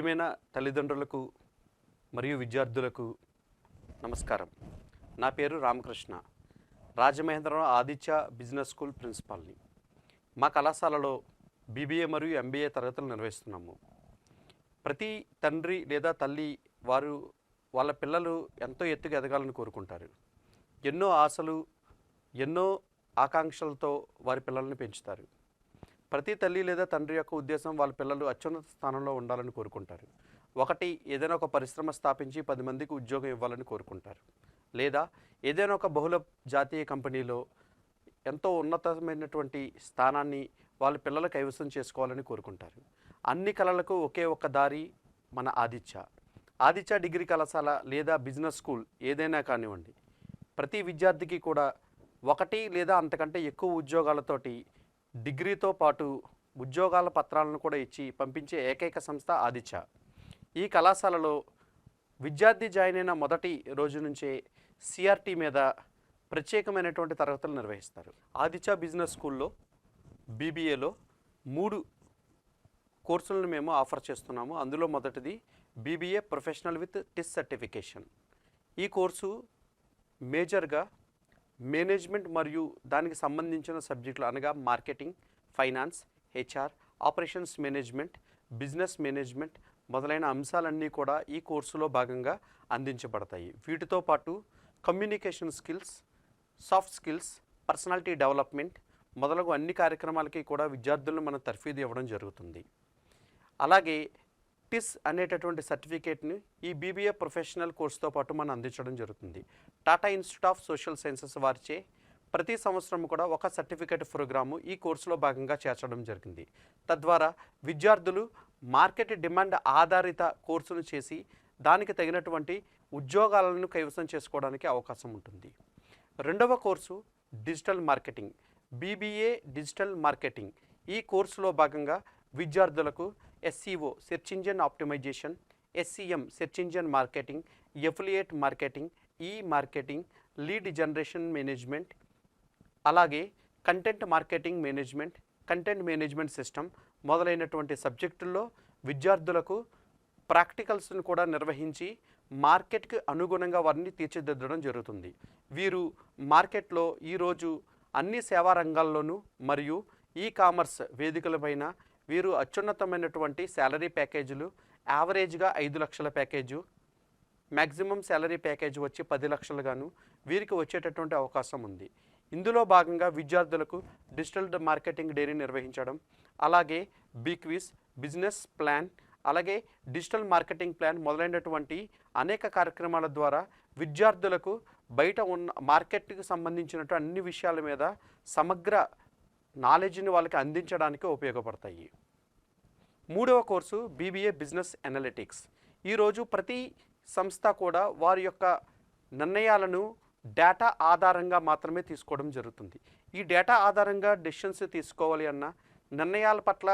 ప్రియమైన తల్లిదండ్రులకు మరియు విద్యార్థులకు నమస్కారం. నా పేరు రామకృష్ణ. రాజమహేంద్రవరం ఆదిత్య బిజినెస్ స్కూల్ ప్రిన్సిపాల్ని. మా కళాశాలలో బీబీఏ మరియు ఎంబీఏ తరగతులు నిర్వహిస్తున్నాము. ప్రతి తండ్రి లేదా తల్లి వాళ్ళ పిల్లలు ఎంతో ఎత్తుకు ఎదగాలని కోరుకుంటారు. ఎన్నో ఆశలు, ఎన్నో ఆకాంక్షలతో వారి పిల్లల్ని పెంచుతారు. ప్రతి తల్లి లేదా తండ్రి యొక్క ఉద్దేశం వాళ్ళ పిల్లలు అత్యున్నత స్థానంలో ఉండాలని కోరుకుంటారు. ఒకటి, ఏదైనా ఒక పరిశ్రమ స్థాపించి 10 మందికి ఉద్యోగం ఇవ్వాలని కోరుకుంటారు. లేదా ఏదైనా ఒక బహుళ జాతీయ కంపెనీలో ఎంతో ఉన్నతమైనటువంటి స్థానాన్ని వాళ్ళ పిల్లలు కైవసం చేసుకోవాలని కోరుకుంటారు. అన్ని కళలకు ఒకే ఒక్క దారి మన ఆదిత్య డిగ్రీ కళాశాల లేదా బిజినెస్ స్కూల్ ఏదైనా కానివ్వండి. ప్రతి విద్యార్థికి కూడా ఒకటి లేదా అంతకంటే ఎక్కువ ఉద్యోగాలతోటి డిగ్రీతో పాటు ఉద్యోగాల పత్రాలను కూడా ఇచ్చి పంపించే ఏకైక సంస్థ ఆదిత్య. ఈ కళాశాలలో విద్యార్థి జాయిన్ అయిన మొదటి రోజు నుంచే సిఆర్టీ మీద ప్రత్యేకమైనటువంటి తరగతులు నిర్వహిస్తారు. ఆదిత్య బిజినెస్ స్కూల్లో బీబీఏలో 3 కోర్సులను మేము ఆఫర్ చేస్తున్నాము. అందులో మొదటిది BBA professional with Tis certification. ఈ కోర్సు మేజర్గా మేనేజ్మెంట్ మరియు దానికి సంబంధించిన సబ్జెక్టులు అనగా marketing, finance, HR, operations management, business management మొదలైన అంశాలన్నీ కూడా ఈ కోర్సులో భాగంగా అందించబడతాయి. వీటితో పాటు communication skills, soft skills, personality development మొదలగు అన్ని కార్యక్రమాలకి కూడా విద్యార్థులను మనం తర్ఫీదు ఇవ్వడం జరుగుతుంది. అలాగే టిస్ అనేటటువంటి సర్టిఫికేట్ని ఈ బీబీఏ ప్రొఫెషనల్ కోర్సుతో పాటు మనం అందించడం జరుగుతుంది. Tata institute of social sciences వారిచే ప్రతి సంవత్సరం కూడా ఒక సర్టిఫికేట్ ప్రోగ్రాము ఈ కోర్సులో భాగంగా చేర్చడం జరిగింది. తద్వారా విద్యార్థులు మార్కెట్ డిమాండ్ ఆధారిత కోర్సును చేసి దానికి తగినటువంటి ఉద్యోగాలను కైవసం చేసుకోవడానికి అవకాశం ఉంటుంది. రెండవ course digital marketing, BBA digital marketing. ఈ కోర్సులో భాగంగా విద్యార్థులకు SEO search engine optimization, SEM search engine marketing, affiliate marketing, marketing, lead generation management, అలాగే content marketing management, content management system మొదలైనటువంటి సబ్జెక్టుల్లో విద్యార్థులకు ప్రాక్టికల్స్ను కూడా నిర్వహించి మార్కెట్కి అనుగుణంగా వారిని తీర్చిదిద్దడం జరుగుతుంది. వీరు మార్కెట్లో ఈరోజు అన్ని సేవా రంగాల్లోనూ మరియు కామర్స్ వేదికలపైన వీరు అత్యున్నతమైనటువంటి శాలరీ ప్యాకేజీలు, యావరేజ్గా 5 లక్షల ప్యాకేజు, మ్యాక్సిమం శాలరీ ప్యాకేజ్ వచ్చి 10 లక్షలు గాను వీరికి వచ్చేటటువంటి అవకాశం ఉంది. ఇందులో భాగంగా విద్యార్థులకు డిజిటల్ మార్కెటింగ్ డేని నిర్వహించడం, అలాగే బీక్విజ్, బిజినెస్ ప్లాన్, అలాగే డిజిటల్ మార్కెటింగ్ ప్లాన్ మొదలైనటువంటి అనేక కార్యక్రమాల ద్వారా విద్యార్థులకు బయట ఉన్న మార్కెట్కి సంబంధించినటువంటి అన్ని విషయాల మీద సమగ్ర నాలెడ్జ్ని వాళ్ళకి అందించడానికి ఉపయోగపడతాయి. మూడవ కోర్సు బీబీఏ బిజినెస్ అనలిటిక్స్. ఈరోజు ప్రతి సంస్థ కూడా వారి యొక్క నిర్ణయాలను డేటా ఆధారంగా మాత్రమే తీసుకోవడం జరుగుతుంది. ఈ డేటా ఆధారంగా డెసిషన్స్ తీసుకోవాలి అన్నా, నిర్ణయాల పట్ల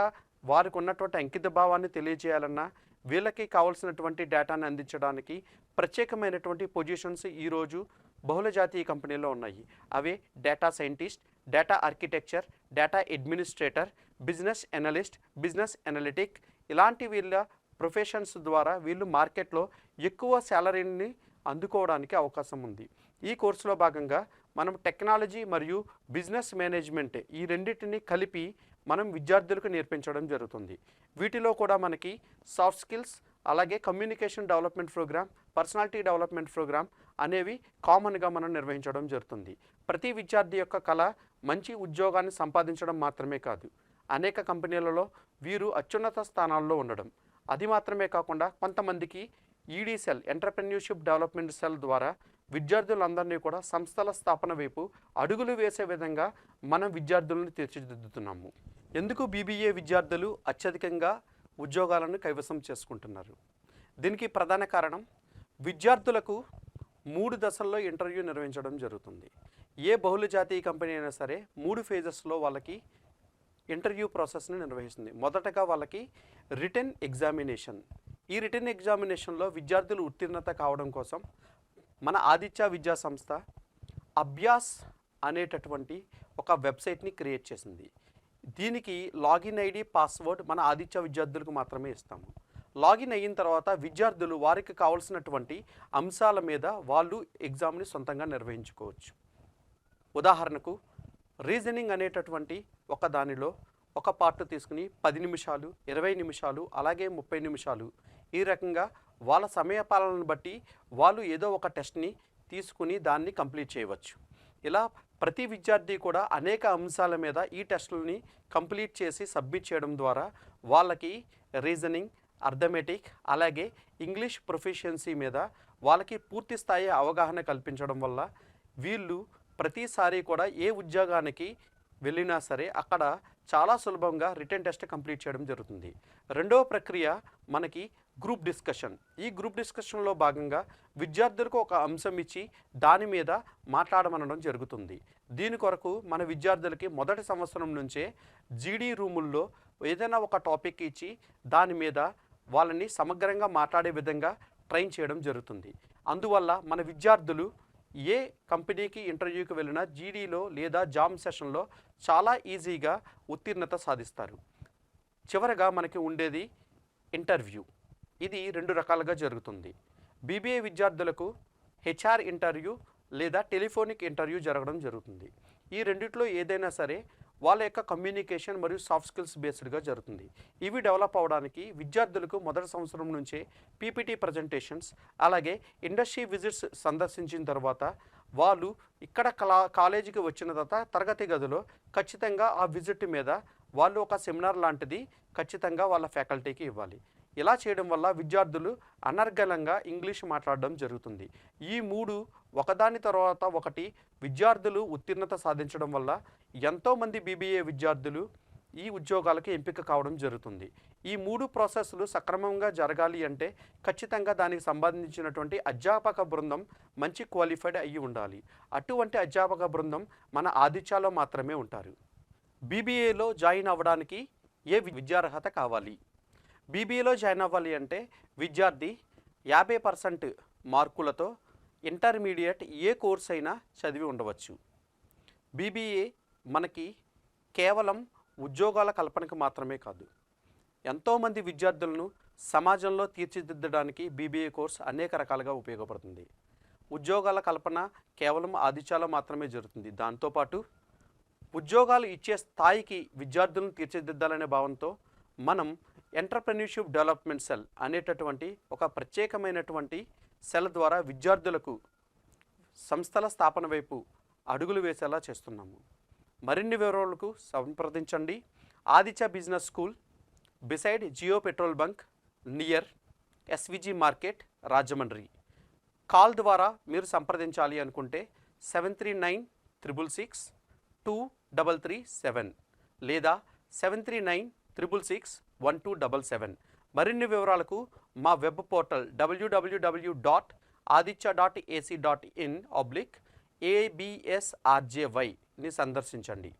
వారికి ఉన్నటువంటి అంకిత భావాన్ని తెలియజేయాలన్నా వీళ్ళకి కావాల్సినటువంటి డేటాను అందించడానికి ప్రత్యేకమైనటువంటి పొజిషన్స్ ఈరోజు బహుళ జాతీయ కంపెనీల్లో ఉన్నాయి. అవే data scientist, data architecture, data administrator, business analyst, business analytic ఇలాంటి వీళ్ళ ప్రొఫెషన్స్ ద్వారా వీళ్ళు మార్కెట్లో ఎక్కువ శాలరీని అందుకోవడానికి అవకాశం ఉంది. ఈ కోర్సులో భాగంగా మనం టెక్నాలజీ మరియు బిజినెస్ మేనేజ్మెంట్ ఈ రెండింటిని కలిపి మనం విద్యార్థులకు నేర్పించడం జరుగుతుంది. వీటిలో కూడా మనకి సాఫ్ట్ స్కిల్స్, అలాగే communication development program, personality development program అనేవి కామన్గా మనం నిర్వహించడం జరుగుతుంది. ప్రతి విద్యార్థి యొక్క కళ మంచి ఉద్యోగాన్ని సంపాదించడం మాత్రమే కాదు, అనేక కంపెనీలలో వీరు అత్యున్నత స్థానాల్లో ఉండడం. అది మాత్రమే కాకుండా కొంతమందికి ED cell, entrepreneurship development cell ద్వారా విద్యార్థులందరినీ కూడా సంస్థల స్థాపన వైపు అడుగులు వేసే విధంగా మనం విద్యార్థులను తీర్చిదిద్దుతున్నాము. ఎందుకు బీబీఏ విద్యార్థులు అత్యధికంగా ఉద్యోగాలను కైవసం చేసుకుంటున్నారు? దీనికి ప్రధాన కారణం విద్యార్థులకు 3 దశల్లో ఇంటర్వ్యూ నిర్వహించడం జరుగుతుంది. ఏ బహుళ జాతీయ కంపెనీ అయినా సరే 3 ఫేజెస్లో వాళ్ళకి ఇంటర్వ్యూ ప్రాసెస్ని నిర్వహిస్తుంది. మొదటగా వాళ్ళకి రిటన్ ఎగ్జామినేషన్. ఈ రిటన్ ఎగ్జామినేషన్లో విద్యార్థులు ఉత్తీర్ణత కావడం కోసం మన ఆదిత్య విద్యా సంస్థ అభ్యాస్ అనేటటువంటి ఒక వెబ్సైట్ని క్రియేట్ చేసింది. దీనికి లాగిన్ ఐడి, పాస్వర్డ్ మన ఆదిత్య విద్యార్థులకు మాత్రమే ఇస్తాము. లాగిన్ అయిన తర్వాత విద్యార్థులు వారికి కావాల్సినటువంటి అంశాల మీద వాళ్ళు ఎగ్జామ్ని సొంతంగా నిర్వహించుకోవచ్చు. ఉదాహరణకు రీజనింగ్ అనేటటువంటి ఒక దానిలో ఒక పార్ట్ తీసుకుని 10 నిమిషాలు, 20 నిమిషాలు, అలాగే 30 నిమిషాలు ఈ రకంగా వాళ్ళ సమయపాలనను బట్టి వాళ్ళు ఏదో ఒక టెస్ట్ని తీసుకుని దాన్ని కంప్లీట్ చేయవచ్చు. ఇలా ప్రతి విద్యార్థి కూడా అనేక అంశాల మీద ఈ టెస్టులని కంప్లీట్ చేసి సబ్మిట్ చేయడం ద్వారా వాళ్ళకి రీజనింగ్, అర్థమెటిక్, అలాగే ఇంగ్లీష్ ప్రొఫిషియన్సీ మీద వాళ్ళకి పూర్తి స్థాయి అవగాహన కల్పించడం వల్ల వీళ్ళు ప్రతిసారి కూడా ఏ ఉద్యోగానికి వెళ్ళినా సరే అక్కడ చాలా సులభంగా రిటన్ టెస్ట్ కంప్లీట్ చేయడం జరుగుతుంది. రెండవ ప్రక్రియ మనకి గ్రూప్ డిస్కషన్. ఈ గ్రూప్ డిస్కషన్లో భాగంగా విద్యార్థులకు ఒక అంశం ఇచ్చి దాని మీద మాట్లాడమనడం జరుగుతుంది. దీని కొరకు మన విద్యార్థులకి మొదటి సంవత్సరం నుంచే జీడీ రూముల్లో ఏదైనా ఒక టాపిక్ ఇచ్చి దాని మీద వాళ్ళని సమగ్రంగా మాట్లాడే విధంగా ట్రైన్ చేయడం జరుగుతుంది. అందువల్ల మన విద్యార్థులు ఏ కంపెనీకి ఇంటర్వ్యూకి వెళ్ళినా జీడీలో లేదా జామ్ సెషన్లో చాలా ఈజీగా ఉత్తీర్ణత సాధిస్తారు. చివరగా మనకి ఉండేది ఇంటర్వ్యూ. ఇది 2 రకాలుగా జరుగుతుంది. బీబీఏ విద్యార్థులకు హెచ్ఆర్ ఇంటర్వ్యూ లేదా టెలిఫోనిక్ ఇంటర్వ్యూ జరగడం జరుగుతుంది. ఈ రెండిట్లో ఏదైనా సరే వాళ్ళ యొక్క కమ్యూనికేషన్ మరియు సాఫ్ట్ స్కిల్స్ బేస్డ్గా జరుగుతుంది. ఇవి డెవలప్ అవడానికి విద్యార్థులకు మొదటి సంవత్సరం నుంచే పీపీటీ ప్రజెంటేషన్స్, అలాగే ఇండస్ట్రీ విజిట్స్ సందర్శించిన తర్వాత వాళ్ళు ఇక్కడ కాలేజీకి వచ్చిన తర్వాత తరగతి గదిలో ఖచ్చితంగా ఆ విజిట్ మీద వాళ్ళు ఒక సెమినార్ లాంటిది ఖచ్చితంగా వాళ్ళ ఫ్యాకల్టీకి ఇవ్వాలి. ఇలా చేయడం వల్ల విద్యార్థులు అనర్గళంగా ఇంగ్లీష్ మాట్లాడడం జరుగుతుంది. ఈ 3 ఒకదాని తర్వాత ఒకటి విద్యార్థులు ఉత్తీర్ణత సాధించడం వల్ల ఎంతోమంది బీబీఏ విద్యార్థులు ఈ ఉద్యోగాలకి ఎంపిక కావడం జరుగుతుంది. ఈ 3 ప్రాసెస్లు సక్రమంగా జరగాలి అంటే ఖచ్చితంగా దానికి సంబంధించినటువంటి అధ్యాపక బృందం మంచి క్వాలిఫైడ్ అయ్యి ఉండాలి. అటువంటి అధ్యాపక బృందం మన ఆదిత్యలో మాత్రమే ఉంటారు. బీబీఏలో జాయిన్ అవ్వడానికి ఏ విద్యార్హత కావాలి? బీబీఏలో జాయిన్ అవ్వాలి అంటే విద్యార్థి 50% మార్కులతో ఇంటర్మీడియట్ ఏ కోర్స్ అయినా చదివి ఉండవచ్చు. బీబీఏ మనకి కేవలం ఉద్యోగాల కల్పనకు మాత్రమే కాదు, ఎంతోమంది విద్యార్థులను సమాజంలో తీర్చిదిద్దడానికి బీబీఏ కోర్స్ అనేక రకాలుగా ఉపయోగపడుతుంది. ఉద్యోగాల కల్పన కేవలం ఆదిత్యలో మాత్రమే జరుగుతుంది. దాంతోపాటు ఉద్యోగాలు ఇచ్చే స్థాయికి విద్యార్థులను తీర్చిదిద్దాలనే భావంతో మనం ఎంటర్‌ప్రెన్యూర్‌షిప్ డెవలప్మెంట్ సెల్ అనేటటువంటి ఒక ప్రత్యేకమైనటువంటి సెల్ ద్వారా విద్యార్థులకు సంస్థల స్థాపన వైపు అడుగులు వేసేలా చేస్తున్నాము. మరిన్ని వివరాలకు సంప్రదించండి. Aditya business school, beside Jio petrol bunk, near SVG market, Rajahmundry. Call ద్వారా మీరు సంప్రదించాలి అనుకుంటే 7396662337 లేదా 7396661277. మరిన్ని వివరాలకు మా వెబ్ పోర్టల్ www.aditya.ac.in/absrjy ని సందర్శించండి.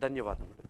ధన్యవాదములు.